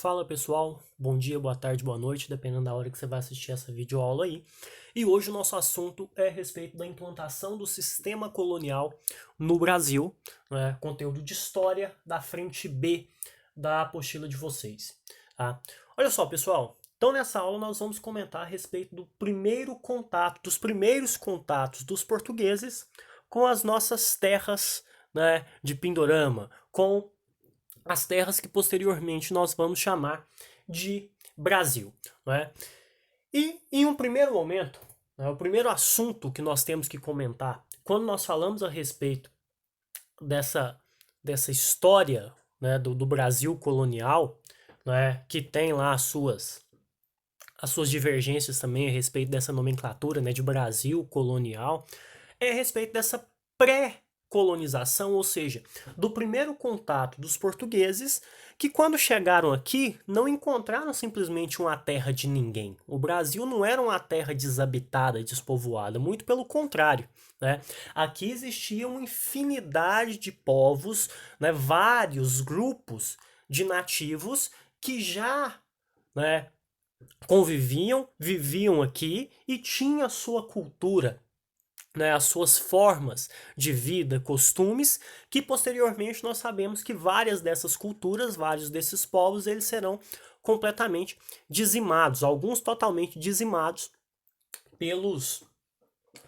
Fala pessoal, bom dia, boa tarde, boa noite, dependendo da hora que você vai assistir essa videoaula aí. E hoje o nosso assunto é a respeito da implantação do sistema colonial no Brasil, né? Conteúdo de história da frente B da apostila de vocês, tá? Olha só pessoal, então nessa aula nós vamos comentar a respeito do primeiro contato, dos primeiros contatos dos portugueses com as nossas terras, né, de Pindorama, com as terras que posteriormente nós vamos chamar de Brasil. Não é? E em um primeiro momento, né, o primeiro assunto que nós temos que comentar, quando nós falamos a respeito dessa história, né, do Brasil colonial, né, que tem lá as suas divergências também a respeito dessa nomenclatura, né, de Brasil colonial, é a respeito dessa pré-colonização, ou seja, do primeiro contato dos portugueses, que quando chegaram aqui não encontraram simplesmente uma terra de ninguém. O Brasil não era uma terra desabitada, despovoada, muito pelo contrário, né? Aqui existia uma infinidade de povos, né, vários grupos de nativos que já, né, conviviam, viviam aqui e tinham a sua cultura, né, as suas formas de vida, costumes, que posteriormente nós sabemos que várias dessas culturas, vários desses povos, eles serão completamente dizimados, alguns totalmente dizimados pelos,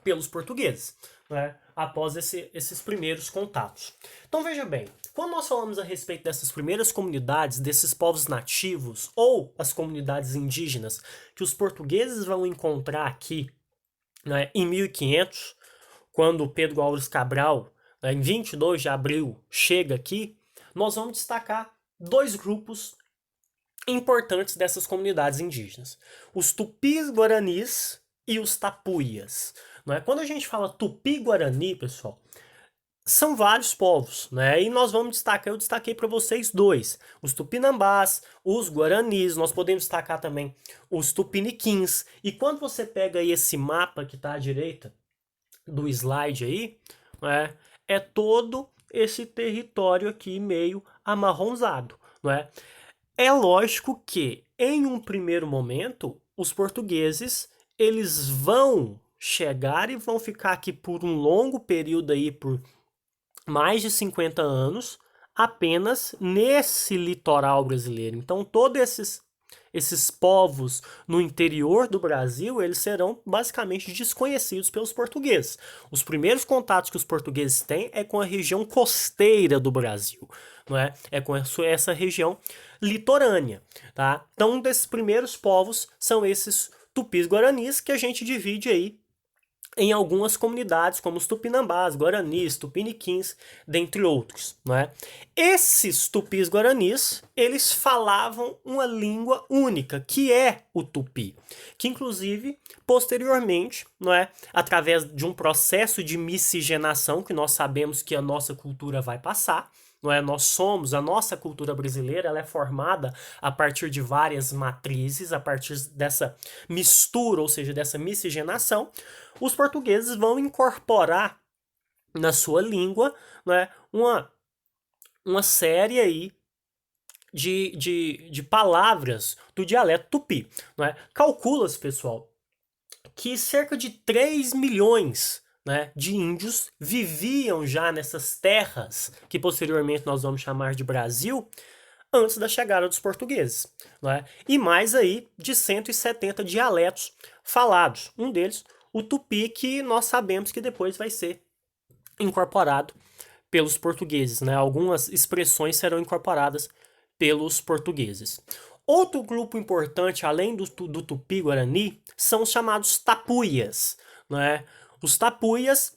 pelos portugueses, né, após esses primeiros contatos. Então veja bem, quando nós falamos a respeito dessas primeiras comunidades, desses povos nativos ou as comunidades indígenas que os portugueses vão encontrar aqui, né, em 1500, quando Pedro Álvares Cabral, né, em 22 de abril, chega aqui, nós vamos destacar dois grupos importantes dessas comunidades indígenas: os tupis-guaranis e os tapuias. Não é? Quando a gente fala tupi-guarani, pessoal, são vários povos, né? E nós vamos destacar, eu destaquei para vocês dois: os tupinambás, os guaranis. Nós podemos destacar também os tupiniquins. E quando você pega aí esse mapa que está à direita do slide aí, né, é todo esse território aqui meio amarronzado, não é? É lógico que em um primeiro momento os portugueses eles vão chegar e vão ficar aqui por um longo período aí, por mais de 50 anos, apenas nesse litoral brasileiro. Então, todos esses povos no interior do Brasil, eles serão basicamente desconhecidos pelos portugueses. Os primeiros contatos que os portugueses têm é com a região costeira do Brasil, não é? É com essa região litorânea, tá? Então, um desses primeiros povos são esses tupis-guaranis, que a gente divide aí em algumas comunidades, como os tupinambás, guaranis, tupiniquins, dentre outros, não é? Esses tupis-guaranis, eles falavam uma língua única, que é o tupi, que inclusive, posteriormente, não é, através de um processo de miscigenação, que nós sabemos que a nossa cultura vai passar, não é? Nós somos, a nossa cultura brasileira, ela é formada a partir de várias matrizes, a partir dessa mistura, ou seja, dessa miscigenação. Os portugueses vão incorporar na sua língua, né, uma série aí de palavras do dialeto tupi. Né? Calcula-se, pessoal, que cerca de 3 milhões, né, de índios viviam já nessas terras que posteriormente nós vamos chamar de Brasil, antes da chegada dos portugueses. Né? E mais aí de 170 dialetos falados. Um deles, o tupi, que nós sabemos que depois vai ser incorporado pelos portugueses. Né? Algumas expressões serão incorporadas pelos portugueses. Outro grupo importante, além do tupi-guarani, são os chamados tapuias. Né? Os tapuias,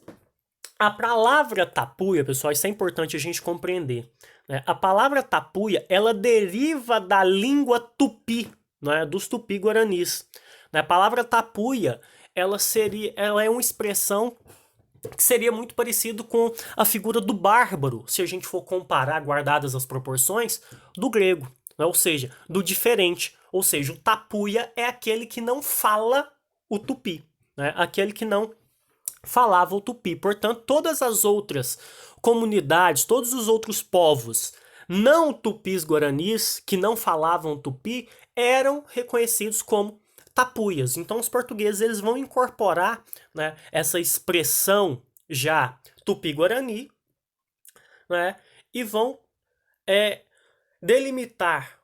a palavra tapuia, pessoal, isso é importante a gente compreender. Né? A palavra tapuia, ela deriva da língua tupi, né? Dos tupi-guaranis. Né? A palavra tapuia, ela é uma expressão que seria muito parecido com a figura do bárbaro, se a gente for comparar, guardadas as proporções, do grego, né? Ou seja, do diferente. Ou seja, o tapuia é aquele que não fala o tupi, né? Aquele que não falava o tupi. Portanto, todas as outras comunidades, todos os outros povos não tupis guaranis, que não falavam tupi, eram reconhecidos como tapuias. Então os portugueses eles vão incorporar, né, essa expressão já tupi-guarani, né, e vão delimitar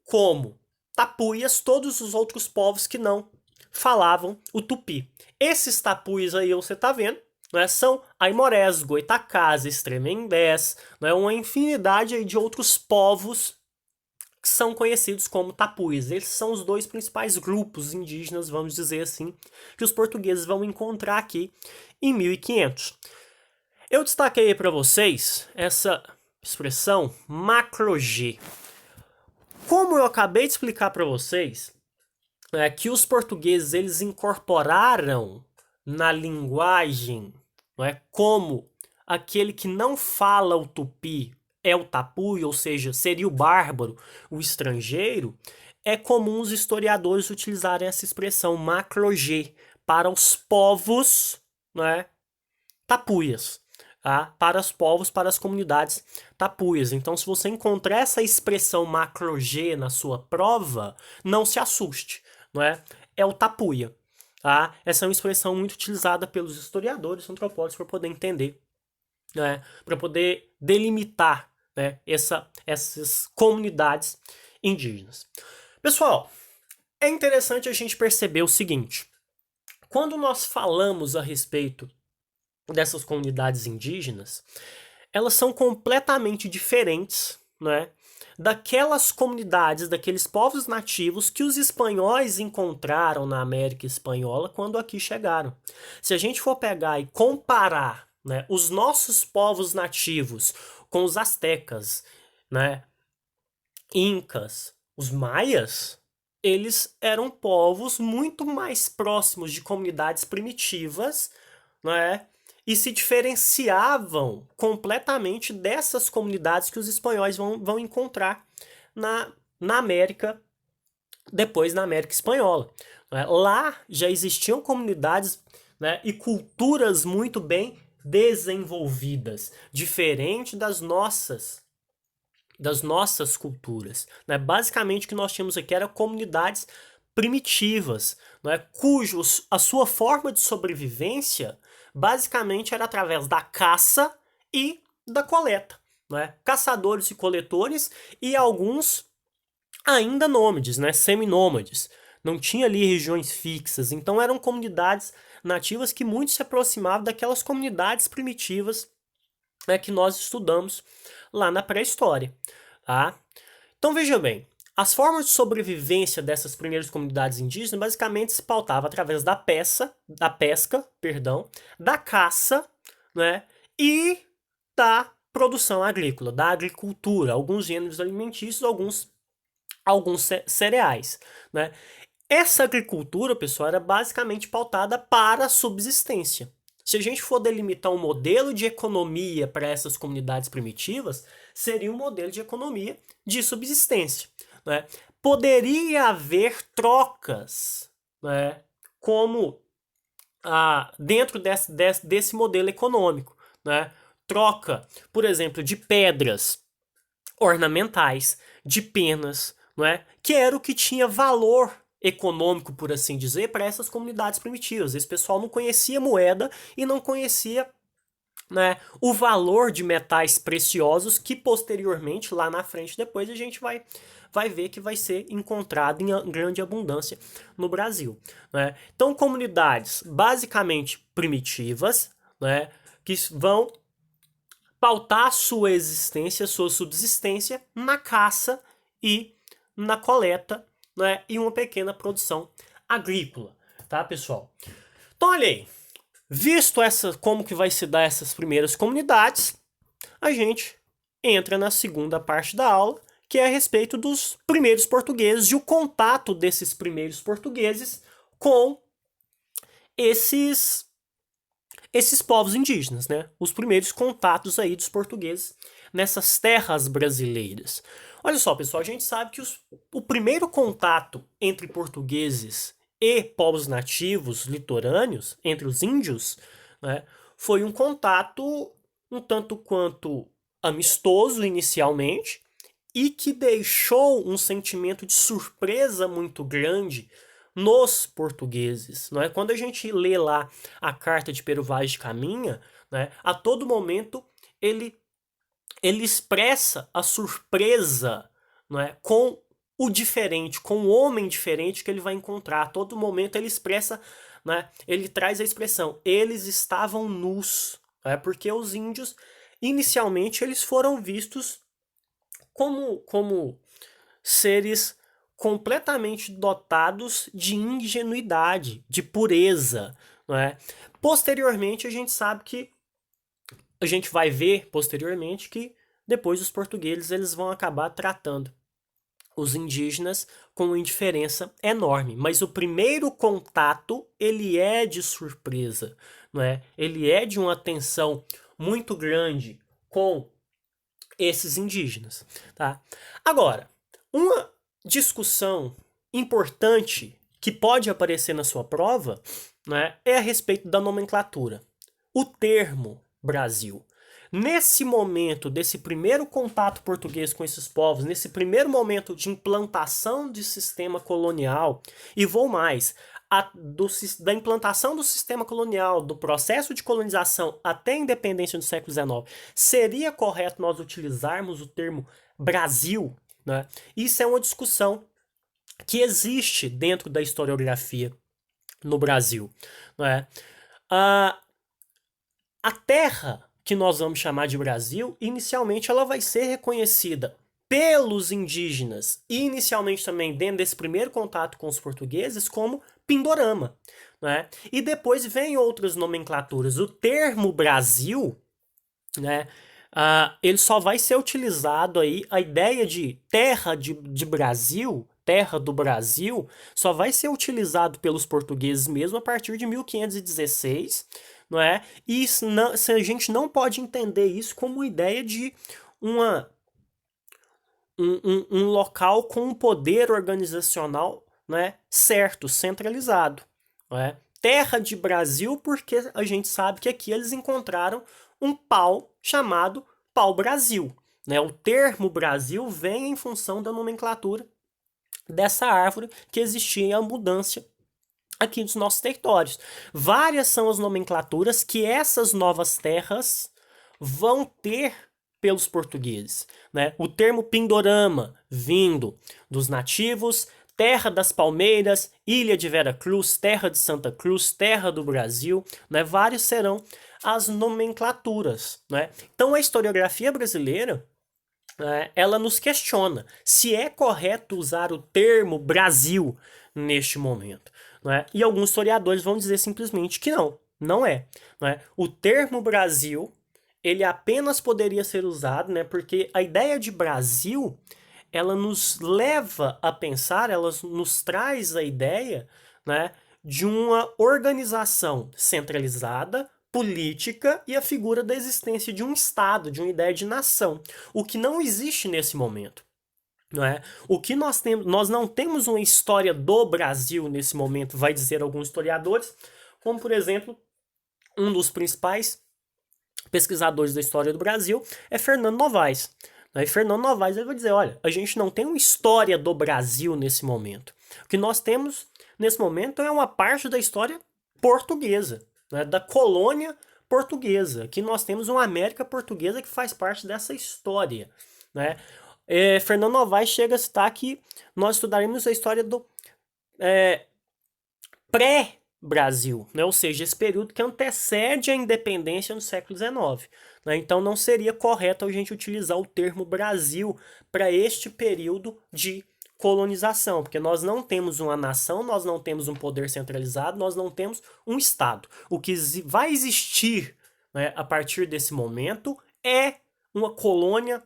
como tapuias todos os outros povos que não falavam o tupi. Esses tapuias aí você está vendo, né, são aimorés, goitacás, extremembés, né, uma infinidade aí de outros povos que são conhecidos como tapuias. Esses são os dois principais grupos indígenas, vamos dizer assim, que os portugueses vão encontrar aqui em 1500. Eu destaquei para vocês essa expressão macro-G. Como eu acabei de explicar para vocês, que os portugueses eles incorporaram na linguagem, como aquele que não fala o tupi é o tapuia, ou seja, seria o bárbaro, o estrangeiro, é comum os historiadores utilizarem essa expressão macro-G para os povos, tapuias. Tá? Para os povos, para as comunidades tapuias. Então, se você encontrar essa expressão macro-G na sua prova, não se assuste, não é? É o tapuia. Tá? Essa é uma expressão muito utilizada pelos historiadores, antropólogos, para poder entender, né? Para poder delimitar, né? Essas comunidades indígenas. Pessoal, é interessante a gente perceber o seguinte: quando nós falamos a respeito dessas comunidades indígenas, elas são completamente diferentes, né, daquelas comunidades, daqueles povos nativos que os espanhóis encontraram na América Espanhola quando aqui chegaram. Se a gente for pegar e comparar, né, os nossos povos nativos com os astecas, né, incas, os maias, eles eram povos muito mais próximos de comunidades primitivas, né, e se diferenciavam completamente dessas comunidades que os espanhóis vão encontrar na América, depois na América Espanhola. Lá já existiam comunidades, né, e culturas muito bem desenvolvidas, diferente das nossas culturas. Né? Basicamente o que nós tínhamos aqui eram comunidades primitivas, cujos a sua forma de sobrevivência basicamente era através da caça e da coleta. Caçadores e coletores e alguns ainda nômades, seminômades. Não tinha ali regiões fixas, então eram comunidades nativas que muito se aproximavam daquelas comunidades primitivas, que nós estudamos lá na pré-história. Tá? Então veja bem, as formas de sobrevivência dessas primeiras comunidades indígenas basicamente se pautavam através da pesca, da caça, e da produção agrícola, da agricultura, alguns gêneros alimentícios, alguns cereais. Essa agricultura, pessoal, era basicamente pautada para a subsistência. Se a gente for delimitar um modelo de economia para essas comunidades primitivas, seria um modelo de economia de subsistência. Poderia haver trocas, como dentro desse modelo econômico. Troca, por exemplo, de pedras ornamentais, de penas, que era o que tinha valor econômico, por assim dizer, para essas comunidades primitivas. Esse pessoal não conhecia moeda e não conhecia o valor de metais preciosos que posteriormente, lá na frente, depois a gente vai ver que vai ser encontrado em grande abundância no Brasil. Então, comunidades basicamente primitivas, que vão pautar sua existência, sua subsistência na caça e na coleta, e uma pequena produção agrícola, tá, pessoal? Então, olha aí. Visto como que vai se dar essas primeiras comunidades, a gente entra na segunda parte da aula, que é a respeito dos primeiros portugueses e o contato desses primeiros portugueses com esses povos indígenas, Os primeiros contatos aí dos portugueses nessas terras brasileiras. Olha só, pessoal, a gente sabe que o primeiro contato entre portugueses e povos nativos litorâneos, entre os índios, foi um contato um tanto quanto amistoso inicialmente, e que deixou um sentimento de surpresa muito grande nos portugueses, não é? Quando a gente lê lá a carta de Pero Vaz de Caminha, né, a todo momento ele ele expressa a surpresa, não é, com o diferente, com o homem diferente que ele vai encontrar. A todo momento ele expressa, né, ele traz a expressão, eles estavam nus, né, porque os índios, inicialmente, eles foram vistos como seres completamente dotados de ingenuidade, de pureza, não é? Posteriormente, a gente sabe que a gente vai ver posteriormente que depois os portugueses eles vão acabar tratando os indígenas com uma indiferença enorme, mas o primeiro contato ele é de surpresa, não é? Ele é de uma tensão muito grande com esses indígenas, tá? Agora, uma discussão importante que pode aparecer na sua prova, né, é a respeito da nomenclatura. O termo Brasil. Nesse momento desse primeiro contato português com esses povos, nesse primeiro momento de implantação de sistema colonial, e vou mais, da implantação do sistema colonial, do processo de colonização até a independência do século XIX, seria correto nós utilizarmos o termo Brasil? Né? Isso é uma discussão que existe dentro da historiografia no Brasil. Né? A terra que nós vamos chamar de Brasil, inicialmente ela vai ser reconhecida pelos indígenas e inicialmente também dentro desse primeiro contato com os portugueses como Pindorama, né? E depois vem outras nomenclaturas. O termo Brasil, né? Ele só vai ser utilizado aí, a ideia de terra de Brasil, terra do Brasil, só vai ser utilizado pelos portugueses mesmo a partir de 1516, não é? E a gente não pode entender isso como ideia de um local com um poder organizacional, né, certo, centralizado. Não é? Terra de Brasil, porque a gente sabe que aqui eles encontraram um pau chamado pau-brasil. Né? O termo Brasil vem em função da nomenclatura dessa árvore que existia em abundância aqui dos nossos territórios. Várias são as nomenclaturas que essas novas terras vão ter pelos portugueses. Né? O termo Pindorama, vindo dos nativos, Terra das Palmeiras, Ilha de Vera Cruz, Terra de Santa Cruz, Terra do Brasil, né? Vários serão as nomenclaturas. Né? Então a historiografia brasileira ela nos questiona se é correto usar o termo Brasil neste momento. Não é? E alguns historiadores vão dizer simplesmente que não, não é. Não é? O termo Brasil ele apenas poderia ser usado, né, porque a ideia de Brasil ela nos leva a pensar, ela nos traz a ideia, né, de uma organização centralizada, política e a figura da existência de um Estado, de uma ideia de nação, o que não existe nesse momento. Não é? O que nós temos, nós não temos uma história do Brasil nesse momento, vai dizer alguns historiadores, como por exemplo, um dos principais pesquisadores da história do Brasil é Fernando Novaes. E Fernando Novaes ele vai dizer, olha, a gente não tem uma história do Brasil nesse momento. O que nós temos nesse momento é uma parte da história portuguesa, né, da colônia portuguesa. Aqui nós temos uma América portuguesa que faz parte dessa história. Né? Fernando Novaes chega a citar que nós estudaremos a história do pré-Brasil, né? Ou seja, esse período que antecede a independência no século XIX. Né? Então não seria correto a gente utilizar o termo Brasil para este período de colonização, porque nós não temos uma nação, nós não temos um poder centralizado, nós não temos um Estado. O que vai existir, né, a partir desse momento é uma colônia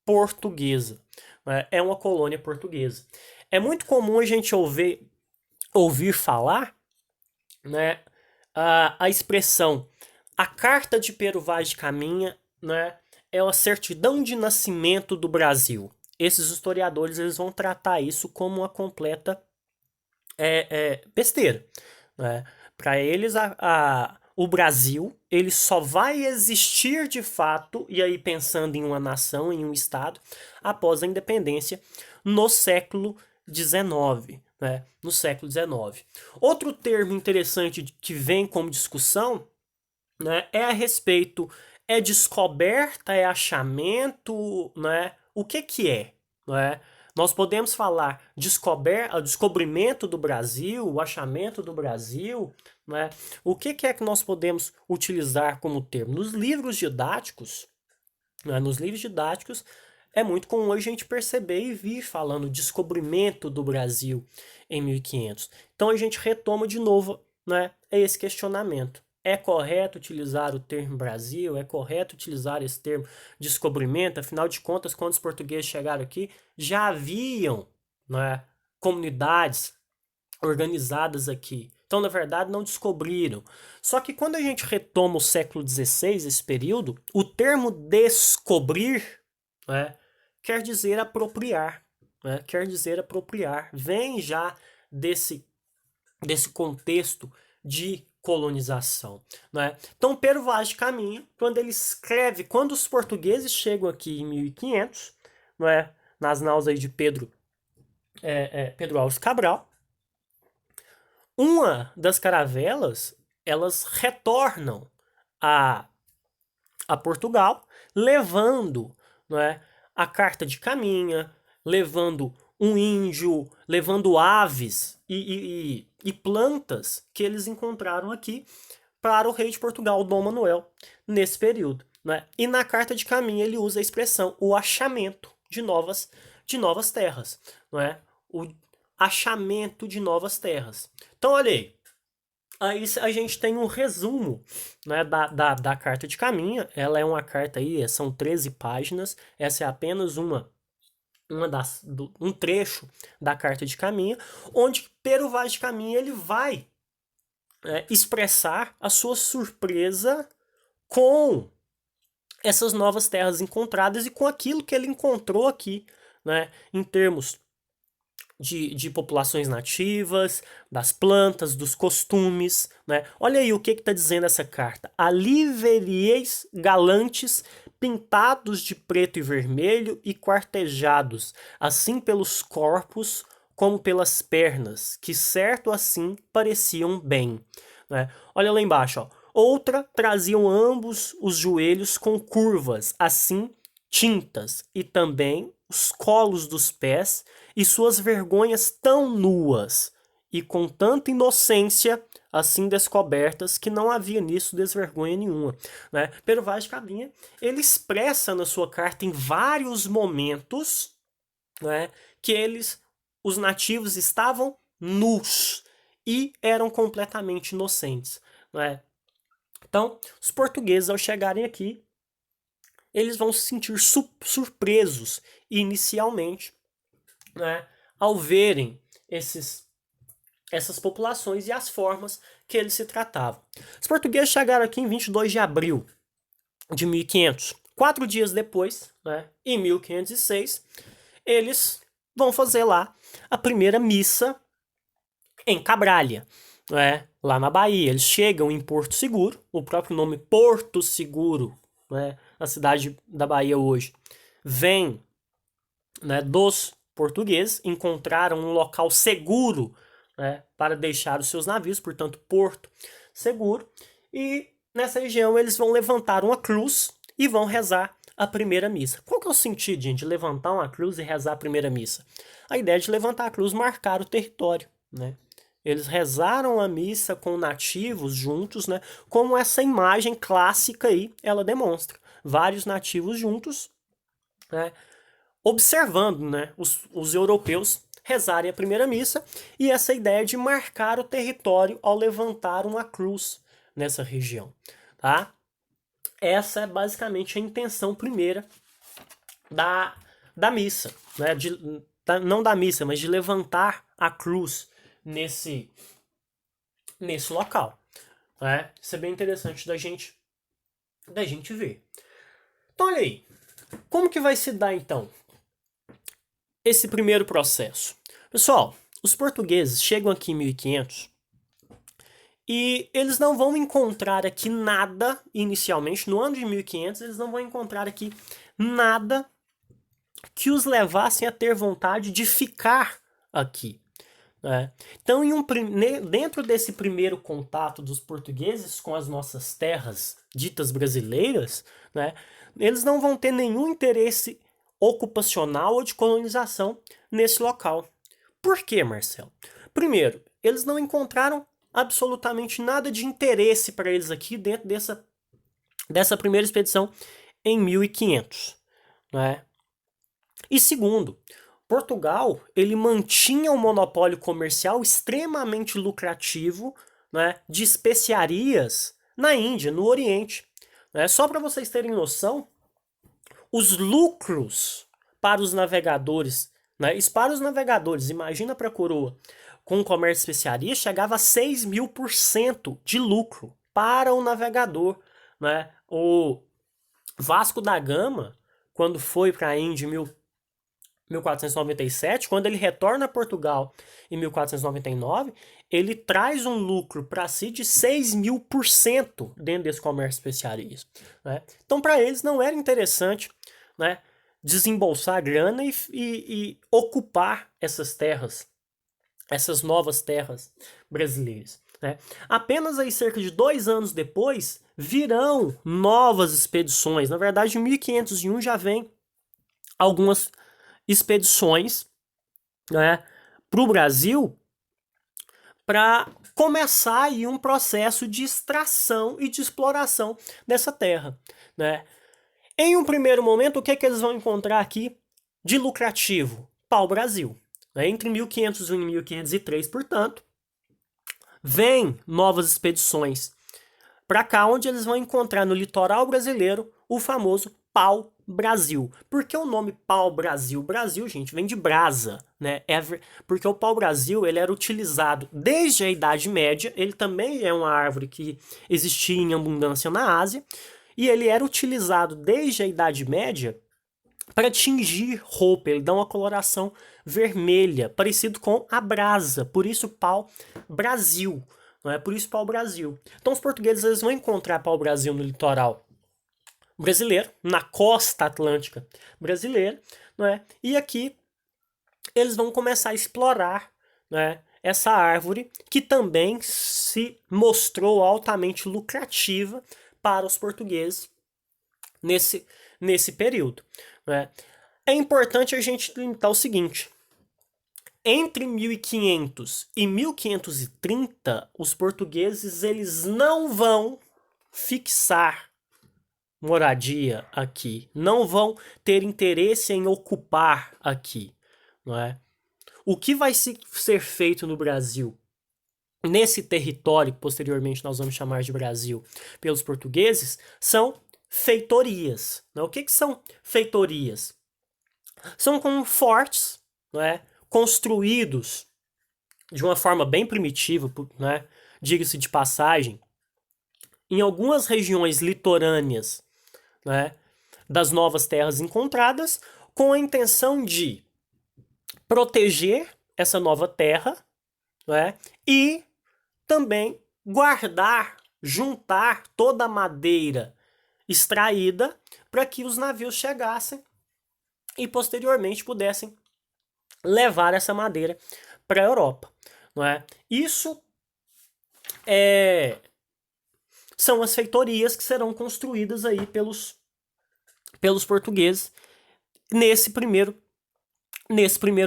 portuguesa. Né? É uma colônia portuguesa. É muito comum a gente ouvir falar, né, a expressão a carta de Pero Vaz de Caminha, né, é a certidão de nascimento do Brasil. Esses historiadores eles vão tratar isso como uma completa besteira. Né? Para eles, o Brasil, ele só vai existir de fato, e aí pensando em uma nação, em um estado, após a independência, no século XIX, né? No século XIX. Outro termo interessante que vem como discussão, né, é a respeito, é descoberta, é achamento, né? O que é, né? Nós podemos falar descobrimento do Brasil, o achamento do Brasil, né? O que é que nós podemos utilizar como termo? Nos livros didáticos, né? Nos livros didáticos é muito comum a gente perceber e vir falando descobrimento do Brasil em 1500. Então a gente retoma de novo, né, esse questionamento. É correto utilizar o termo Brasil? É correto utilizar esse termo descobrimento? Afinal de contas, quando os portugueses chegaram aqui, já haviam, né, comunidades organizadas aqui. Então, na verdade, não descobriram. Só que quando a gente retoma o século XVI, esse período, o termo descobrir, né, quer dizer apropriar. Né, quer dizer apropriar. Vem já desse contexto de colonização, né? Então Pero Vaz de Caminha, quando ele escreve, quando os portugueses chegam aqui em 1500, né, nas naus aí de Pedro Álvares Cabral, uma das caravelas, elas retornam a, a Portugal, levando, não é, a carta de caminha, levando um índio, levando aves e plantas que eles encontraram aqui para o rei de Portugal, Dom Manuel, nesse período. Né? E na carta de caminho ele usa a expressão o achamento de novas terras. Não é? O achamento de novas terras. Então, olha aí. Aí a gente tem um resumo, né, da carta de caminho. Ela é uma carta aí, são 13 páginas. Essa é apenas um trecho da carta de caminho, onde Pero Vaz de Caminha ele vai expressar a sua surpresa com essas novas terras encontradas e com aquilo que ele encontrou aqui, né, em termos de populações nativas, das plantas, dos costumes, né? Olha aí o que está dizendo essa carta. Ali veríeis galantes pintados de preto e vermelho e quartejados, assim pelos corpos como pelas pernas, que certo assim pareciam bem. Né? Olha lá embaixo, ó. Outra traziam ambos os joelhos com curvas, assim tintas, e também os colos dos pés e suas vergonhas tão nuas e com tanta inocência assim descobertas que não havia nisso desvergonha nenhuma. Né? Pero Vaz de Caminha, ele expressa na sua carta em vários momentos, né, que os nativos estavam nus e eram completamente inocentes. Né? Então, os portugueses ao chegarem aqui, eles vão se sentir surpresos inicialmente, né, ao verem essas populações e as formas que eles se tratavam. Os portugueses chegaram aqui em 22 de abril de 1500. 4 dias depois, né, em 1506, eles vão fazer lá a primeira missa em Cabralha, né, lá na Bahia. Eles chegam em Porto Seguro, o próprio nome Porto Seguro, né, na cidade da Bahia hoje, vem, né, dos portugueses, encontraram um local seguro, né, para deixar os seus navios, portanto, Porto Seguro, e nessa região eles vão levantar uma cruz e vão rezar a primeira missa. Qual que é o sentido, gente, de levantar uma cruz e rezar a primeira missa? A ideia de levantar a cruz é marcar o território, né? Eles rezaram a missa com nativos juntos, né? Como essa imagem clássica aí, ela demonstra. Vários nativos juntos, né? Observando, né, os europeus rezarem a primeira missa e essa ideia de marcar o território ao levantar uma cruz nessa região, tá? Essa é basicamente a intenção primeira da missa, né? Não da missa, mas de levantar a cruz nesse local, né? Isso é bem interessante da gente ver. Então, olha aí, como que vai se dar então esse primeiro processo? Pessoal, os portugueses chegam aqui em 1500 E eles não vão encontrar aqui nada, inicialmente, no ano de 1500, eles não vão encontrar aqui nada que os levassem a ter vontade de ficar aqui. Né? Então, dentro desse primeiro contato dos portugueses com as nossas terras ditas brasileiras, né, eles não vão ter nenhum interesse ocupacional ou de colonização nesse local. Por quê, Marcelo? Primeiro, eles não encontraram absolutamente nada de interesse para eles aqui dentro dessa primeira expedição em 1500. Né? E segundo, Portugal ele mantinha um monopólio comercial extremamente lucrativo, né, de especiarias na Índia, no Oriente. Né? Só para vocês terem noção, os lucros para os navegadores, né, para os navegadores, imagina para a coroa, com o comércio de especiarias, chegava a 6.000% de lucro para o navegador. Né? O Vasco da Gama, quando foi para a Índia em 1497, quando ele retorna a Portugal em 1499, ele traz um lucro para si de 6.000% dentro desse comércio de especiarias. Né? Então, para eles não era interessante, né, desembolsar grana e ocupar essas terras, essas novas terras brasileiras. Né? Apenas aí cerca de 2 anos depois, virão novas expedições. Na verdade, em 1501 já vem algumas expedições, né, para o Brasil para começar aí um processo de extração e de exploração dessa terra. Né? Em um primeiro momento, o que é que eles vão encontrar aqui de lucrativo? Pau-Brasil. Né? Entre 1501 e 1503, portanto, vem novas expedições para cá, onde eles vão encontrar no litoral brasileiro o famoso pau-brasil. Por que o nome pau-brasil? Brasil, gente, vem de brasa, né? Porque o pau-brasil ele era utilizado desde a Idade Média, ele também é uma árvore que existia em abundância na Ásia, e ele era utilizado desde a Idade Média para tingir roupa, ele dá uma coloração vermelha, parecido com a brasa, por isso pau-brasil. Não é por isso pau-brasil. Então os portugueses eles vão encontrar pau-brasil no litoral brasileiro, na costa atlântica brasileira, não é? E aqui eles vão começar a explorar, né, essa árvore que também se mostrou altamente lucrativa para os portugueses nesse período. Né? É importante a gente lembrar o seguinte: entre 1500 e 1530, os portugueses eles não vão fixar moradia aqui, não vão ter interesse em ocupar aqui, não é? O que vai ser feito no Brasil, nesse território que posteriormente nós vamos chamar de Brasil, pelos portugueses, são feitorias. Né? O que são feitorias? São como fortes, não é? Construídos de uma forma bem primitiva, né? Diga-se de passagem, em algumas regiões litorâneas, né, das novas terras encontradas, com a intenção de proteger essa nova terra, né, e também guardar, juntar toda a madeira extraída para que os navios chegassem e posteriormente pudessem levar essa madeira para a Europa. Não é? Isso são as feitorias que serão construídas aí pelos portugueses nesse primeiro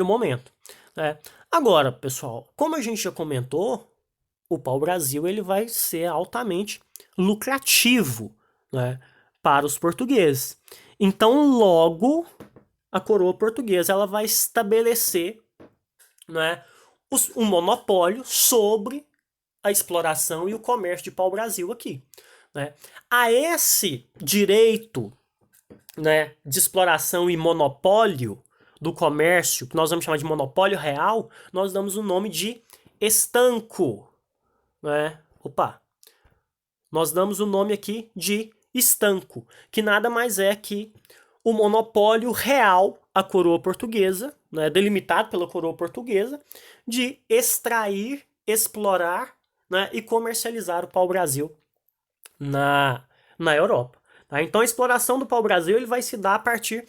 momento. Né? Agora, pessoal, como a gente já comentou, o pau-brasil ele vai ser altamente lucrativo, né, para os portugueses. Então, logo, a coroa portuguesa ela vai estabelecer, né, um monopólio sobre a exploração e o comércio de pau-brasil aqui. Né? A esse direito, né, de exploração e monopólio do comércio, que nós vamos chamar de monopólio real, nós damos o nome de estanco. Né? Nós damos o nome aqui de estanco, que nada mais é que o monopólio real à coroa portuguesa, né, delimitado pela coroa portuguesa, de extrair, explorar, né, e comercializar o pau-brasil na Europa. Tá? Então a exploração do pau-brasil ele vai se dar a partir,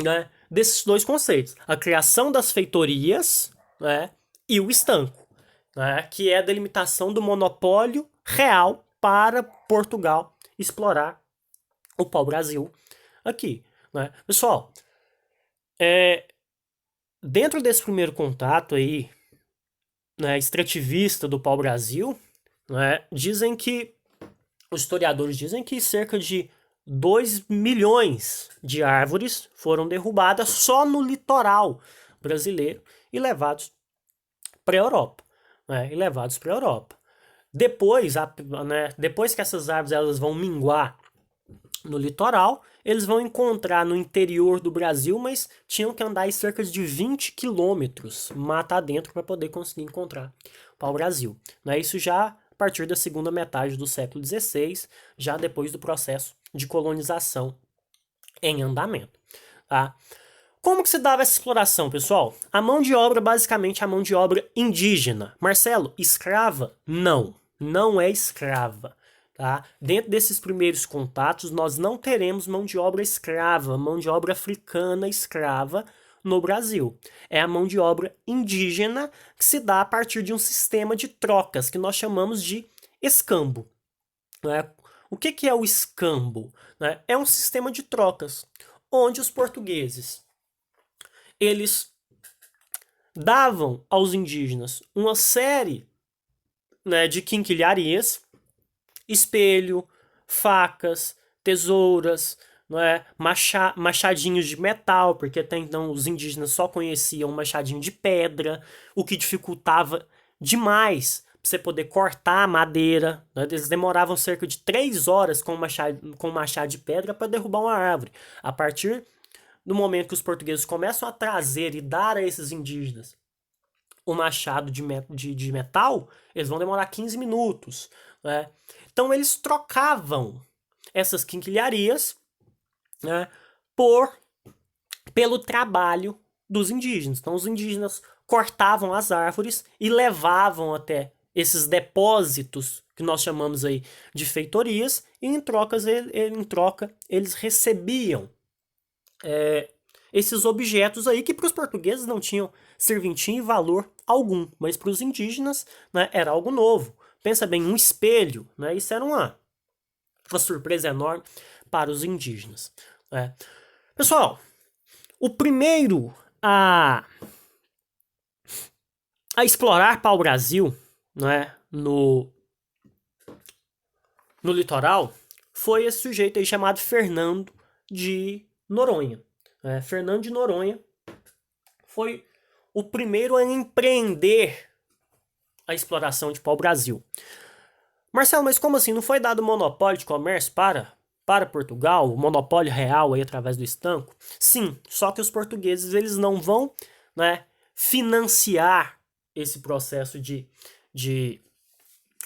né, desses dois conceitos. A criação das feitorias, né, e o estanco, né, que é a delimitação do monopólio real para Portugal explorar o pau-brasil aqui. Né? Pessoal, dentro desse primeiro contato aí, né, extrativista do pau-brasil, né, os historiadores dizem que cerca de 2 milhões de árvores foram derrubadas só no litoral brasileiro e levados para a Europa. Né, Depois, né, depois que essas árvores elas vão minguar no litoral, eles vão encontrar no interior do Brasil, mas tinham que andar aí cerca de 20 quilômetros mata adentro para poder conseguir encontrar pau-brasil. Né? Isso já a partir da segunda metade do século XVI, já depois do processo de colonização em andamento. Tá? Como que se dava essa exploração, pessoal? A mão de obra, basicamente, a mão de obra indígena. Marcelo, escrava? Não, não é escrava. Tá? Dentro desses primeiros contatos, nós não teremos mão de obra escrava, mão de obra africana escrava no Brasil. É a mão de obra indígena que se dá a partir de um sistema de trocas que nós chamamos de escambo. Né? O que é o escambo? Né? É um sistema de trocas onde os portugueses eles davam aos indígenas uma série, né, de quinquilharias, espelho, facas, tesouras, não é? Machadinhos de metal, porque até então os indígenas só conheciam machadinho de pedra, o que dificultava demais para você poder cortar a madeira. Né? Eles demoravam cerca de 3 horas com machado de pedra para derrubar uma árvore. A partir no momento que os portugueses começam a trazer e dar a esses indígenas o machado de metal, eles vão demorar 15 minutos. Né? Então eles trocavam essas quinquilharias, né, pelo trabalho dos indígenas. Então os indígenas cortavam as árvores e levavam até esses depósitos que nós chamamos aí de feitorias, e em troca eles recebiam esses objetos aí que para os portugueses não tinham serventia e valor algum, mas para os indígenas, né, era algo novo. Pensa bem, um espelho, né, isso era uma surpresa enorme para os indígenas. Né. Pessoal, o primeiro a explorar pau-brasil, né, no litoral foi esse sujeito aí chamado Fernando de Noronha. Fernando de Noronha foi o primeiro a empreender a exploração de pau-brasil. Marcelo, mas como assim? Não foi dado monopólio de comércio para Portugal? O monopólio real aí através do estanco? Sim, só que os portugueses eles não vão, né, financiar esse processo de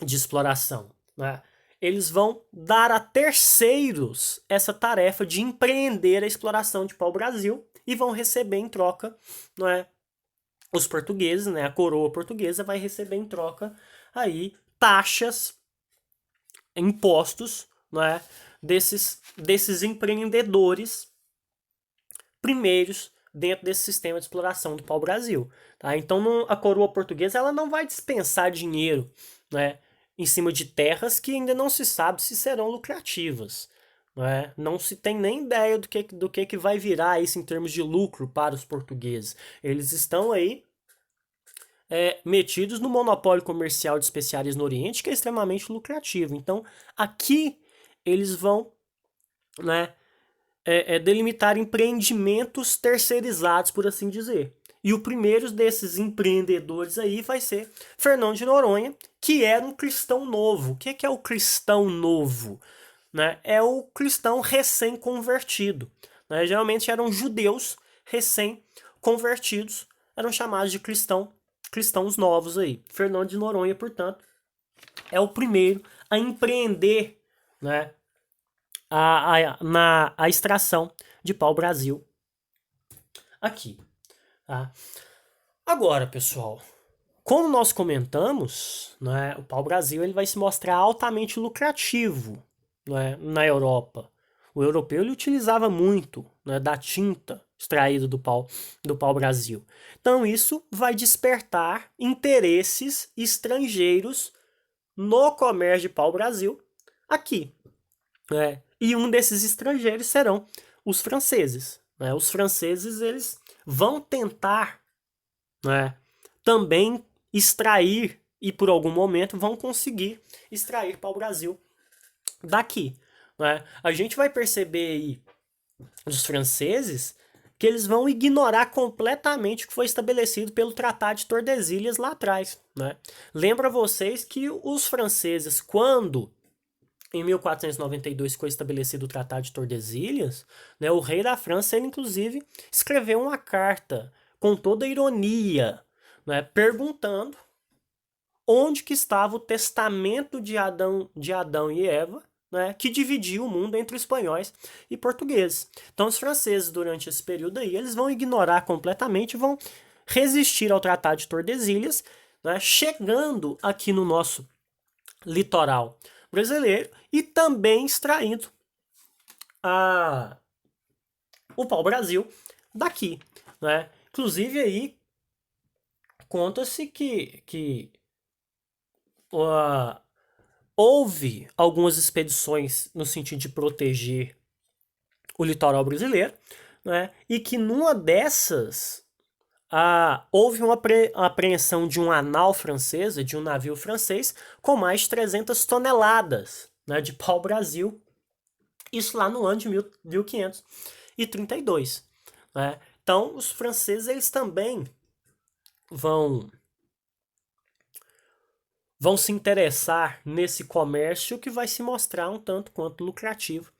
exploração. Né? Eles vão dar a terceiros essa tarefa de empreender a exploração de pau-brasil e vão receber em troca, não é? Os portugueses, né? A coroa portuguesa vai receber em troca aí taxas, impostos, não é? Desses empreendedores primeiros dentro desse sistema de exploração do pau-brasil. Tá? Então a coroa portuguesa ela não vai dispensar dinheiro, né, em cima de terras que ainda não se sabe se serão lucrativas. Né? Não se tem nem ideia do que vai virar isso em termos de lucro para os portugueses. Eles estão aí metidos no monopólio comercial de especiarias no Oriente, que é extremamente lucrativo. Então, aqui eles vão, né, delimitar empreendimentos terceirizados, por assim dizer. E o primeiro desses empreendedores aí vai ser Fernão de Noronha, que era um cristão novo. O que é o cristão novo? Né? É o cristão recém-convertido. Né? Geralmente eram judeus recém-convertidos, eram chamados de cristãos novos aí. Fernão de Noronha, portanto, é o primeiro a empreender, né, a extração de pau-brasil aqui. Tá? Agora, pessoal, Como nós comentamos, né, o pau-brasil ele vai se mostrar altamente lucrativo, né, na Europa. O europeu ele utilizava muito, né, da tinta extraída do pau-brasil. Então isso vai despertar interesses estrangeiros no comércio de pau-brasil aqui, né? E um desses estrangeiros serão os franceses, né? Os franceses eles vão tentar, né, também extrair e por algum momento vão conseguir extrair pau-brasil daqui, né? A gente vai perceber aí dos franceses que eles vão ignorar completamente o que foi estabelecido pelo Tratado de Tordesilhas lá atrás, né? Lembra vocês que os franceses, quando em 1492 foi estabelecido o Tratado de Tordesilhas, né, o rei da França, ele inclusive escreveu uma carta com toda ironia, né, perguntando onde que estava o testamento de Adão e Eva, né, que dividia o mundo entre espanhóis e portugueses. Então os franceses, durante esse período aí, eles vão ignorar completamente, vão resistir ao Tratado de Tordesilhas, né, chegando aqui no nosso litoral brasileiro e também extraindo o pau-brasil daqui, né? Inclusive aí conta-se que houve algumas expedições no sentido de proteger o litoral brasileiro, né? E que numa dessas houve uma apreensão de uma nau francesa, de um navio francês, com mais de 300 toneladas, né, de pau-brasil. Isso lá no ano de 1532. Né? Então, os franceses eles também vão se interessar nesse comércio que vai se mostrar um tanto quanto lucrativo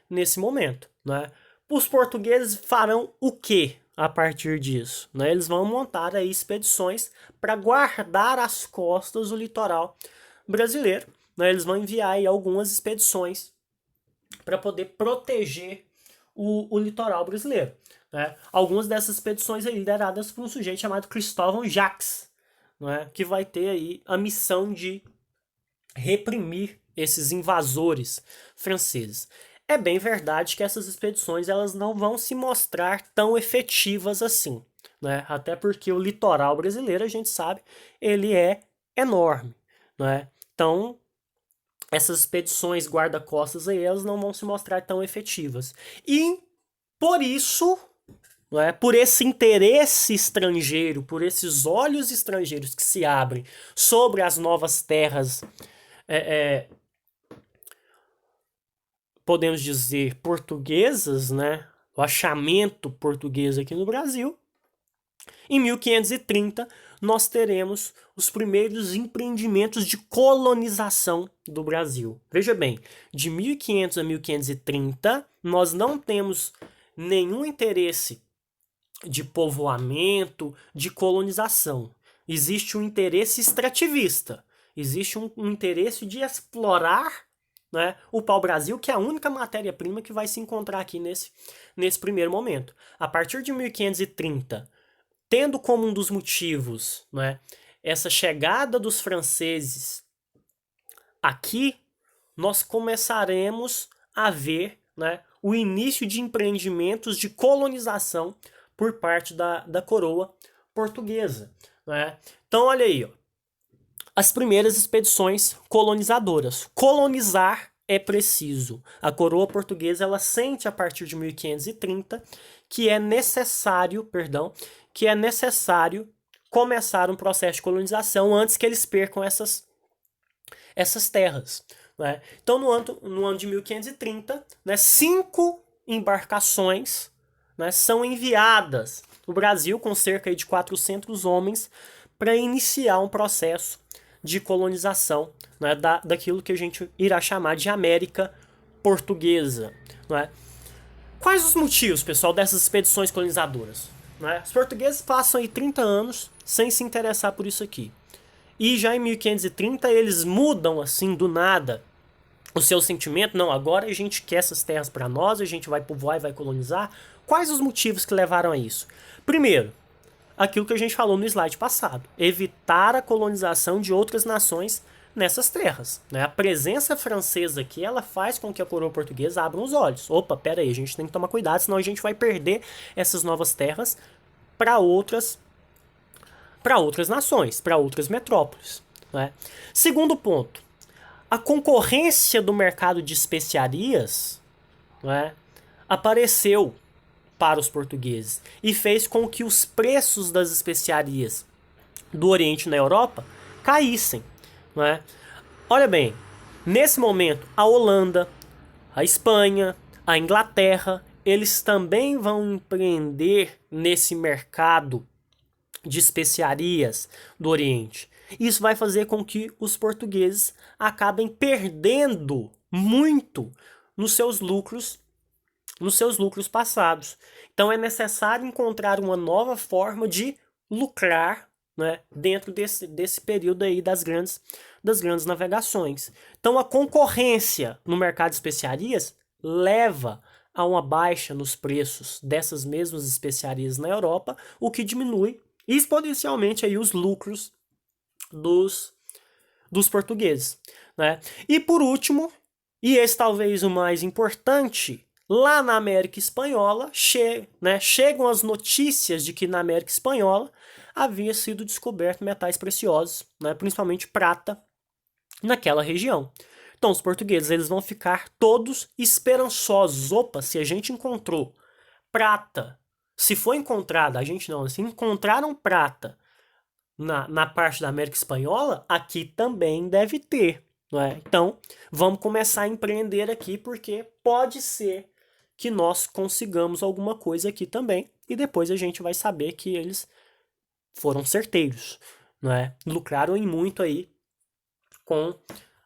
nesse momento. Né? Os portugueses farão o quê a partir disso? Né? Eles vão montar aí expedições para guardar as costas do litoral brasileiro. Né? Eles vão enviar aí algumas expedições para poder proteger o litoral brasileiro. Né? Algumas dessas expedições aí lideradas por um sujeito chamado Cristóvão Jacques, né? Que vai ter aí a missão de reprimir esses invasores franceses. É bem verdade que essas expedições elas não vão se mostrar tão efetivas assim, né? Até porque o litoral brasileiro, a gente sabe, ele é enorme, né? Então, essas expedições guarda-costas aí, elas não vão se mostrar tão efetivas. E, por isso, né, por esse interesse estrangeiro, por esses olhos estrangeiros que se abrem sobre as novas terras, podemos dizer, portuguesas, né? O achamento português aqui no Brasil. Em 1530, nós teremos os primeiros empreendimentos de colonização do Brasil. Veja bem, de 1500 a 1530, nós não temos nenhum interesse de povoamento, de colonização. Existe um interesse extrativista. Existe um interesse de explorar, né, o pau-brasil, que é a única matéria-prima que vai se encontrar aqui nesse primeiro momento. A partir de 1530, tendo como um dos motivos, né, essa chegada dos franceses aqui, nós começaremos a ver, né, o início de empreendimentos de colonização por parte da coroa portuguesa. Né? Então, olha aí, ó, as primeiras expedições colonizadoras. Colonizar é preciso. A coroa portuguesa ela sente a partir de 1530 que é necessário, começar um processo de colonização antes que eles percam essas terras. Né? Então, no ano de 1530, né, 5 embarcações, né, são enviadas no Brasil com cerca de 400 homens para iniciar um processo de colonização, né, daquilo que a gente irá chamar de América Portuguesa. Né? Quais os motivos, pessoal, dessas expedições colonizadoras? Né? Os portugueses passam aí 30 anos sem se interessar por isso aqui. E já em 1530 eles mudam assim do nada o seu sentimento. Não, agora a gente quer essas terras para nós, a gente vai povoar e vai colonizar. Quais os motivos que levaram a isso? Primeiro, aquilo que a gente falou no slide passado, evitar a colonização de outras nações nessas terras, né? A presença francesa aqui, ela faz com que a coroa portuguesa abra os olhos. Opa, pera aí, a gente tem que tomar cuidado, senão a gente vai perder essas novas terras para outras nações, para outras metrópoles, né? Segundo ponto, a concorrência do mercado de especiarias, né, apareceu para os portugueses e fez com que os preços das especiarias do Oriente na Europa caíssem, né? Olha bem, nesse momento a Holanda, a Espanha, a Inglaterra, eles também vão empreender nesse mercado de especiarias do Oriente. Isso vai fazer com que os portugueses acabem perdendo muito nos seus lucros passados. Então é necessário encontrar uma nova forma de lucrar, né, dentro desse período aí das grandes navegações. Então a concorrência no mercado de especiarias leva a uma baixa nos preços dessas mesmas especiarias na Europa, o que diminui exponencialmente aí os lucros dos portugueses, né? E por último, e esse talvez o mais importante, lá na América Espanhola, chegam as notícias de que na América Espanhola havia sido descoberto metais preciosos, né, principalmente prata, naquela região. Então os portugueses eles vão ficar todos esperançosos. Opa, se a gente encontrou prata, se foi encontrada, a gente não, se encontraram prata na parte da América Espanhola, aqui também deve ter. Não é? Então, vamos começar a empreender aqui, porque pode ser que nós consigamos alguma coisa aqui também, e depois a gente vai saber que eles foram certeiros, não é? Lucraram em muito aí com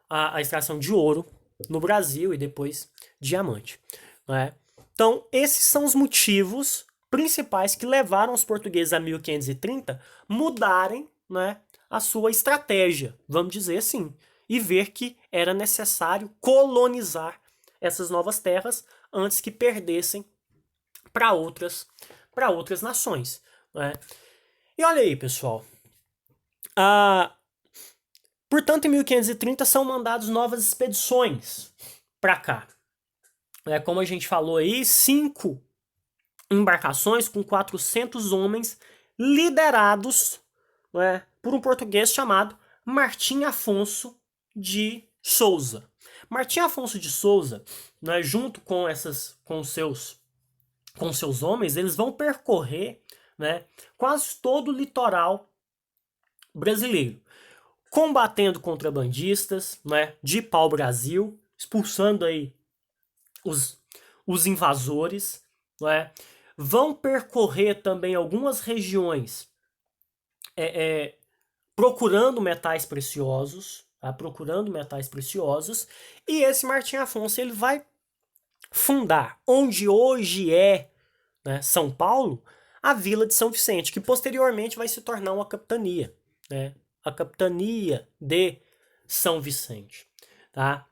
a extração de ouro no Brasil e depois diamante, não é? Então, esses são os motivos principais que levaram os portugueses a 1530 mudarem, né, a sua estratégia, vamos dizer assim, e ver que era necessário colonizar essas novas terras antes que perdessem para outras nações, né? E olha aí, pessoal. Portanto, em 1530 são mandadas novas expedições para cá. Como a gente falou aí, 5 embarcações com 400 homens liderados, né, por um português chamado Martim Afonso de Souza. Martim Afonso de Souza, né, junto com seus homens, eles vão percorrer, né, quase todo o litoral brasileiro, combatendo contrabandistas, né, de pau-brasil, expulsando aí os invasores, né, vão percorrer também algumas regiões procurando metais preciosos, tá? E esse Martim Afonso ele vai fundar onde hoje é, né, São Paulo, a Vila de São Vicente, que posteriormente vai se tornar uma capitania, né? A capitania de São Vicente, tá?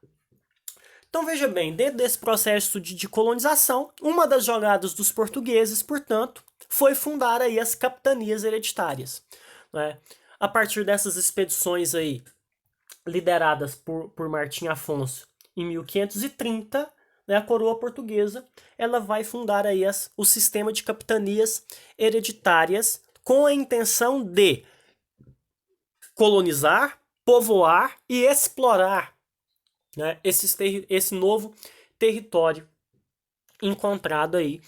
Então veja bem, dentro desse processo de colonização, uma das jogadas dos portugueses, portanto, foi fundar aí as capitanias hereditárias, né? A partir dessas expedições aí, lideradas por Martim Afonso em 1530, né, a coroa portuguesa ela vai fundar aí o sistema de capitanias hereditárias com a intenção de colonizar, povoar e explorar, né, esse novo território encontrado aí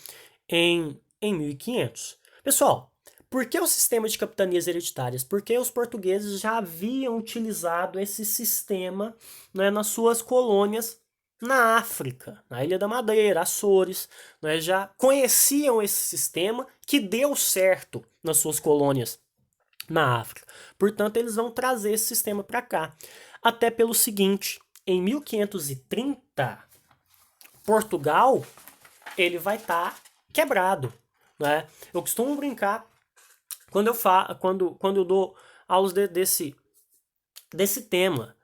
em 1500. Pessoal, por que o sistema de capitanias hereditárias? Porque os portugueses já haviam utilizado esse sistema, né, nas suas colônias na África, na Ilha da Madeira, Açores, né, já conheciam esse sistema que deu certo nas suas colônias na África. Portanto, eles vão trazer esse sistema para cá. Até pelo seguinte, em 1530, Portugal ele vai estar quebrado, né? Eu costumo brincar quando eu dou aulas desse tema.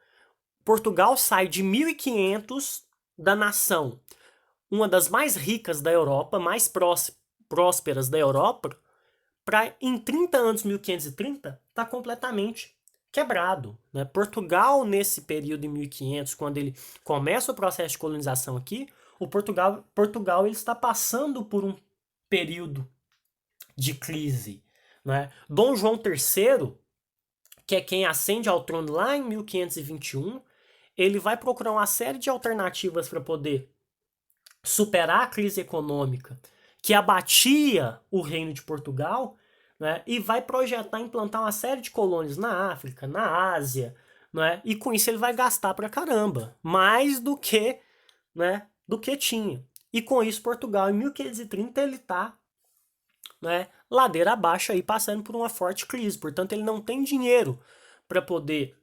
Portugal sai de 1500 da nação, uma das mais ricas da Europa, mais prósperas da Europa, para em 30 anos, 1530, tá completamente quebrado, né? Portugal, nesse período em 1500, quando ele começa o processo de colonização aqui, Portugal ele está passando por um período de crise, né? Dom João III, que é quem ascende ao trono lá em 1521, ele vai procurar uma série de alternativas para poder superar a crise econômica que abatia o reino de Portugal, né, e vai projetar implantar uma série de colônias na África, na Ásia, né, e com isso ele vai gastar pra caramba, mais do que tinha. E com isso Portugal em 1530 ele tá, né, ladeira abaixo aí passando por uma forte crise, portanto ele não tem dinheiro para poder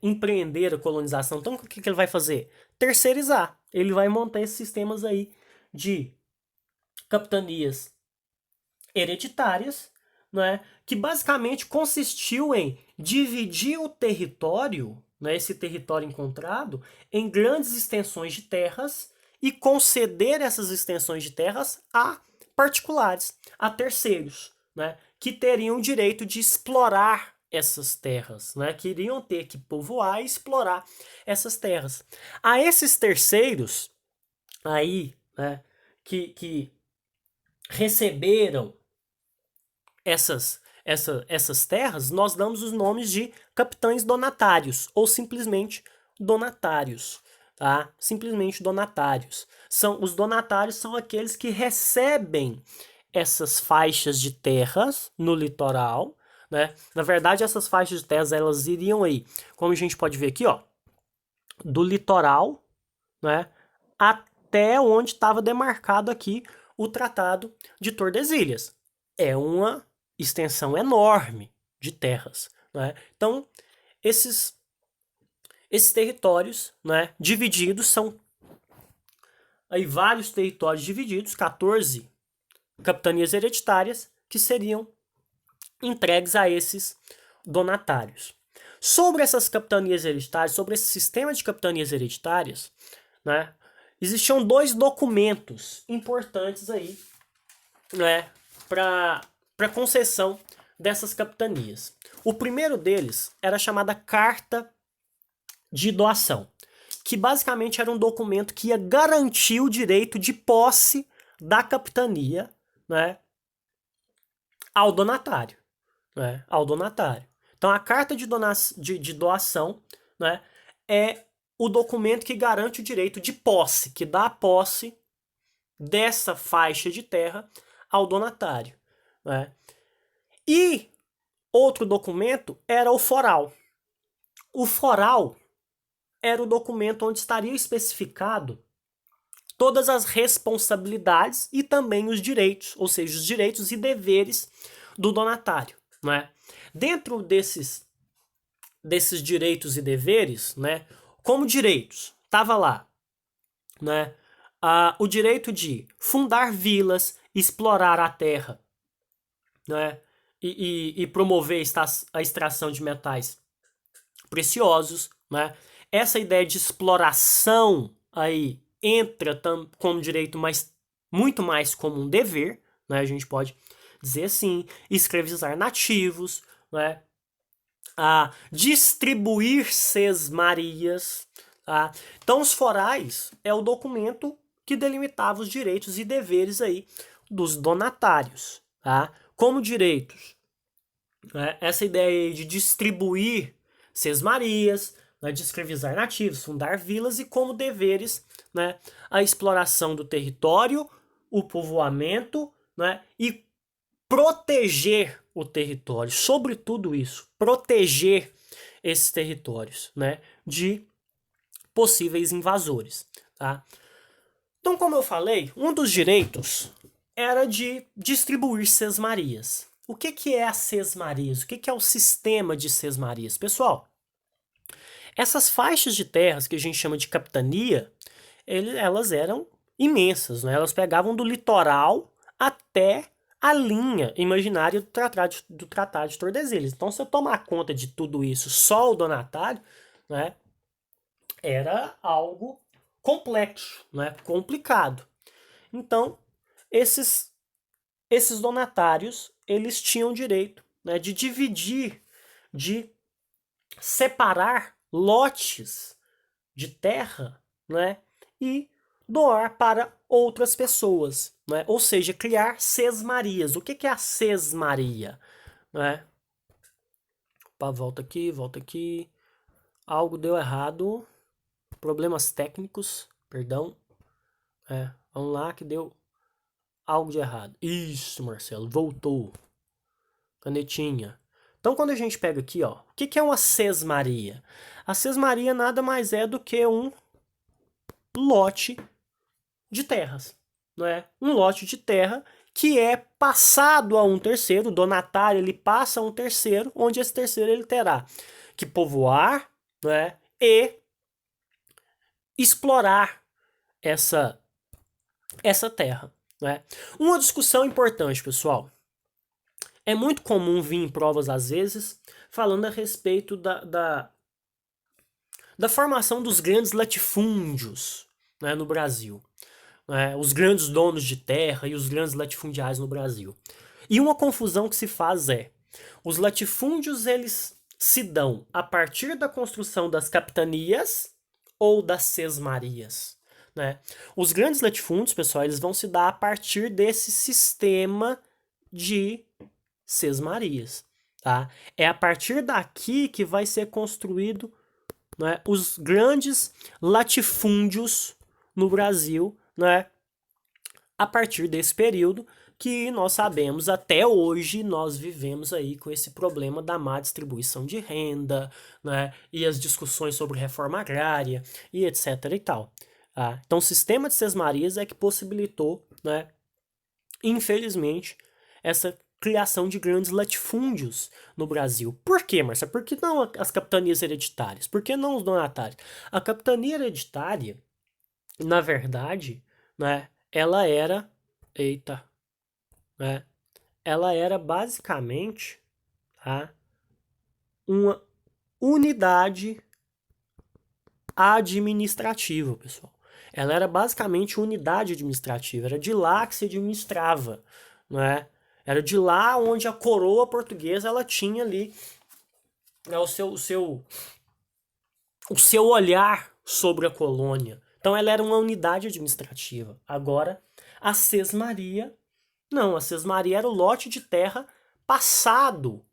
empreender a colonização. Então, o que ele vai fazer? Terceirizar. Ele vai montar esses sistemas aí de capitanias hereditárias, né, que basicamente consistiu em dividir o território, né, esse território encontrado, em grandes extensões de terras e conceder essas extensões de terras a particulares, a terceiros, né, que teriam o direito de explorar essas terras, né, que iriam ter que povoar e explorar essas terras. A esses terceiros aí, né, que receberam essas terras, nós damos os nomes de capitães donatários, ou simplesmente donatários, tá? Simplesmente donatários. Os donatários são aqueles que recebem essas faixas de terras no litoral, né? Na verdade, essas faixas de terras, elas iriam aí, como a gente pode ver aqui, ó, do litoral, né, até onde estava demarcado aqui o Tratado de Tordesilhas. É uma extensão enorme de terras, né? Então, esses territórios, né, divididos são aí vários territórios divididos, 14 capitanias hereditárias que seriam entregues a esses donatários. Sobre essas capitanias hereditárias, sobre esse sistema de capitanias hereditárias, né, existiam dois documentos importantes aí, né, para concessão dessas capitanias. O primeiro deles era a chamada Carta de Doação, que basicamente era um documento que ia garantir o direito de posse da capitania, né, ao donatário, né, ao donatário. Então a Carta de Doação, né, é o documento que garante o direito de posse, que dá a posse dessa faixa de terra ao donatário, né? E outro documento era o foral. O foral era o documento onde estaria especificado todas as responsabilidades e também os direitos, ou seja, os direitos e deveres do donatário, né? Dentro desses direitos e deveres, né? Como direitos, estava lá, né? O direito de fundar vilas, explorar a terra, né? E promover a extração de metais preciosos, né? Essa ideia de exploração aí entra como direito, mas muito mais como um dever, né? A gente pode dizer assim, escravizar nativos, né? A distribuir sesmarias, tá? Então os forais é o documento que delimitava os direitos e deveres aí dos donatários, tá? Como direitos, né? Essa ideia de distribuir sesmarias, né? De escravizar nativos, fundar vilas e como deveres, né? A exploração do território, o povoamento, né? E proteger o território, sobre tudo isso, proteger esses territórios, né, de possíveis invasores, tá? Então, como eu falei, um dos direitos era de distribuir sesmarias. O que é a sesmarias? O que é o sistema de sesmarias? Pessoal, essas faixas de terras que a gente chama de capitania, elas eram imensas, né? Elas pegavam do litoral até a linha imaginária do Tratado de Tordesilhas. Então, se eu tomar conta de tudo isso só o donatário, né, era algo complexo, né, complicado. Então, esses esses donatários, eles tinham direito, né, de dividir, de separar lotes de terra, né, e doar para outras pessoas, né? Ou seja, criar sesmarias. O que é a sesmaria? Né? Opa, volta aqui, volta aqui. Algo deu errado. Problemas técnicos, perdão. Vamos lá que deu algo de errado. Isso, Marcelo, voltou. Canetinha. Então, quando a gente pega aqui, ó, o que é uma sesmaria? A sesmaria nada mais é do que um lote de terras, não é? Um lote de terra que é passado a um terceiro, o donatário ele passa a um terceiro, onde esse terceiro ele terá que povoar, não é? E explorar essa terra, né? Uma discussão importante, pessoal. É muito comum vir em provas, às vezes, falando a respeito da formação dos grandes latifúndios, né, no Brasil. Né, os grandes donos de terra e os grandes latifundiários no Brasil. E uma confusão que se faz é, os latifúndios eles se dão a partir da construção das capitanias ou das sesmarias. Né? Os grandes latifúndios, pessoal, eles vão se dar a partir desse sistema de sesmarias. Tá? É a partir daqui que vai ser construído, né, os grandes latifúndios no Brasil, né, a partir desse período que nós sabemos até hoje nós vivemos aí com esse problema da má distribuição de renda, né, e as discussões sobre reforma agrária e etc e tal. Tá? Então o sistema de sesmarias é que possibilitou, né, infelizmente, essa criação de grandes latifúndios no Brasil. Por quê, Marcia? Por que não as capitanias hereditárias? Por que não os donatários? A capitania hereditária, na verdade, né, ela era... Eita. Né, ela era basicamente, tá, uma unidade administrativa, pessoal. Ela era basicamente unidade administrativa. Era de lá que se administrava, né? Era de lá onde a coroa portuguesa ela tinha ali, né, o seu olhar sobre a colônia. Então ela era uma unidade administrativa. Agora, a sesmaria, não, a sesmaria era o lote de terra passado,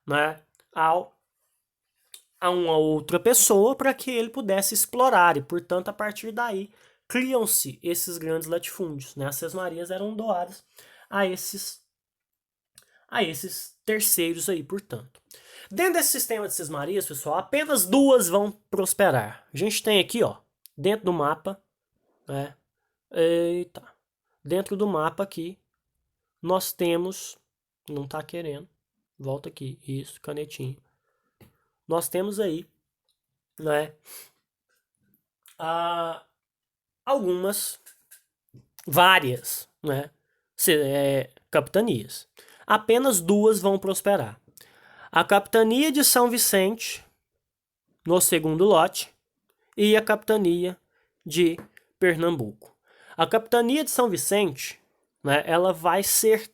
né, a uma outra pessoa para que ele pudesse explorar. E, portanto, a partir daí, criam-se esses grandes latifúndios. Né? As sesmarias eram doadas a esses terceiros aí, portanto. Dentro desse sistema de sesmarias, pessoal, apenas duas vão prosperar. A gente tem aqui, ó, dentro do mapa, né? Eita. Dentro do mapa aqui, nós temos... Não tá querendo. Volta aqui. Isso, canetinho. Nós temos aí, né, várias, né, capitanias. Apenas duas vão prosperar. A capitania de São Vicente, no segundo lote, e a capitania de Pernambuco. A capitania de São Vicente, né, ela vai ser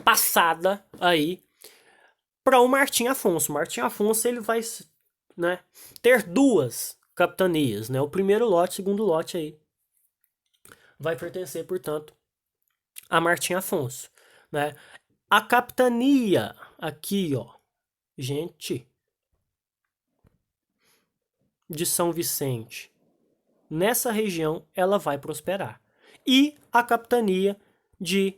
passada aí para o Martim Afonso. O Martim Afonso ele vai, né, ter duas capitanias, né? O primeiro lote, o segundo lote aí vai pertencer, portanto, a Martim Afonso, né? A capitania aqui, ó, gente, de São Vicente, nessa região ela vai prosperar. E a capitania de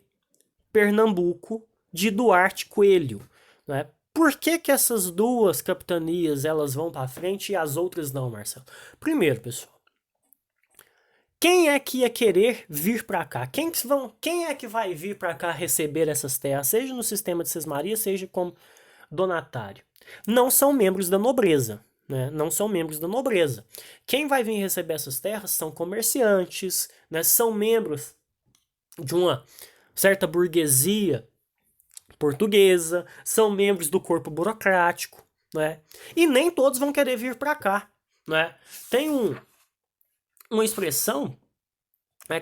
Pernambuco de Duarte Coelho, né? Por que essas duas capitanias elas vão para frente e as outras não, Marcelo? Primeiro, pessoal, quem é que ia querer vir para cá? Quem é que vai vir para cá receber essas terras, seja no sistema de sesmaria, seja como donatário? Não são membros da nobreza, né? Não são membros da nobreza. Quem vai vir receber essas terras são comerciantes, né? São membros de uma certa burguesia portuguesa, são membros do corpo burocrático, né? E nem todos vão querer vir para cá, né? Tem uma expressão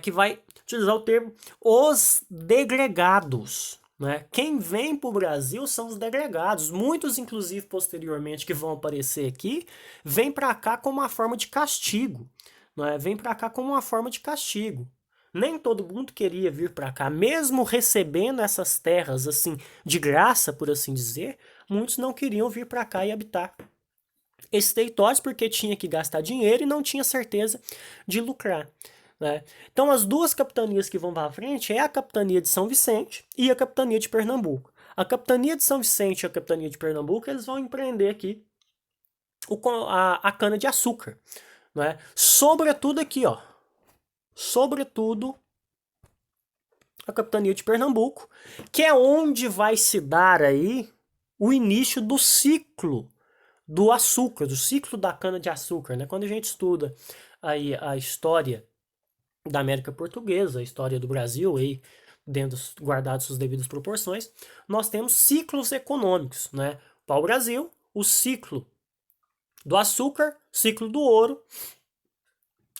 que vai utilizar o termo os degregados. Né? Quem vem para o Brasil são os degregados. Muitos, inclusive, posteriormente, que vão aparecer aqui, vêm para cá como uma forma de castigo. Né? Vem para cá como uma forma de castigo. Nem todo mundo queria vir para cá, mesmo recebendo essas terras assim de graça, por assim dizer, muitos não queriam vir para cá e habitar esses territórios porque tinha que gastar dinheiro e não tinha certeza de lucrar. Né? Então, as duas capitanias que vão para frente é a capitania de São Vicente e a capitania de Pernambuco. A capitania de São Vicente e a capitania de Pernambuco eles vão empreender aqui a cana-de-açúcar. Né? Sobretudo aqui, ó. Sobretudo a capitania de Pernambuco, que é onde vai se dar aí o início do ciclo do açúcar, do ciclo da cana-de-açúcar. Né? Quando a gente estuda aí a história da América Portuguesa, a história do Brasil, aí, dentro, guardadas suas devidas proporções, nós temos ciclos econômicos. Né? Para o Brasil, o ciclo do açúcar, ciclo do ouro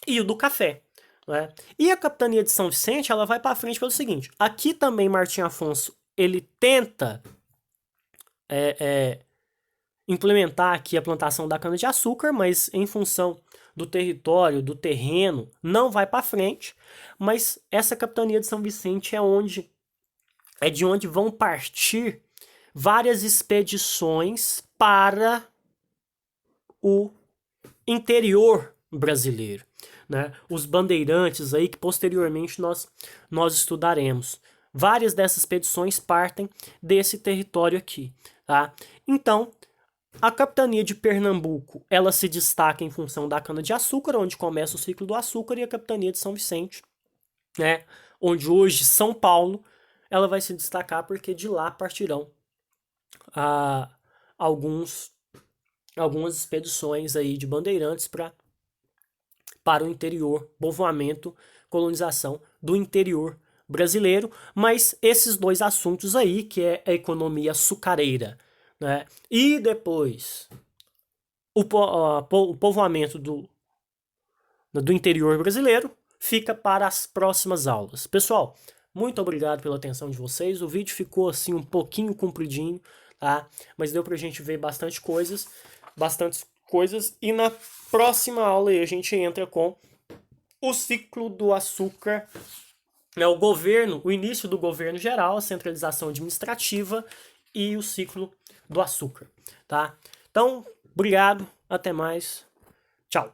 e o do café. Né? E a capitania de São Vicente ela vai para frente pelo seguinte: aqui também Martim Afonso ele tenta implementar aqui a plantação da cana-de-açúcar, mas em função do território, do terreno, não vai para frente. Mas essa capitania de São Vicente é de onde vão partir várias expedições para o interior brasileiro. Né? Os bandeirantes aí que posteriormente nós estudaremos. Várias dessas expedições partem desse território aqui. Tá? Então, a capitania de Pernambuco, ela se destaca em função da cana-de-açúcar, onde começa o ciclo do açúcar, e a capitania de São Vicente, né, onde hoje São Paulo, ela vai se destacar porque de lá partirão algumas expedições aí de bandeirantes para o interior, povoamento, colonização do interior brasileiro, mas esses dois assuntos aí, que é a economia açucareira, né? E depois o povoamento do interior brasileiro fica para as próximas aulas. Pessoal, muito obrigado pela atenção de vocês. O vídeo ficou assim um pouquinho compridinho, tá? Mas deu pra gente ver bastantes coisas. E na próxima aula aí a gente entra com o ciclo do açúcar, né, o início do governo geral, a centralização administrativa e o ciclo do açúcar, tá? Então, obrigado, até mais, tchau.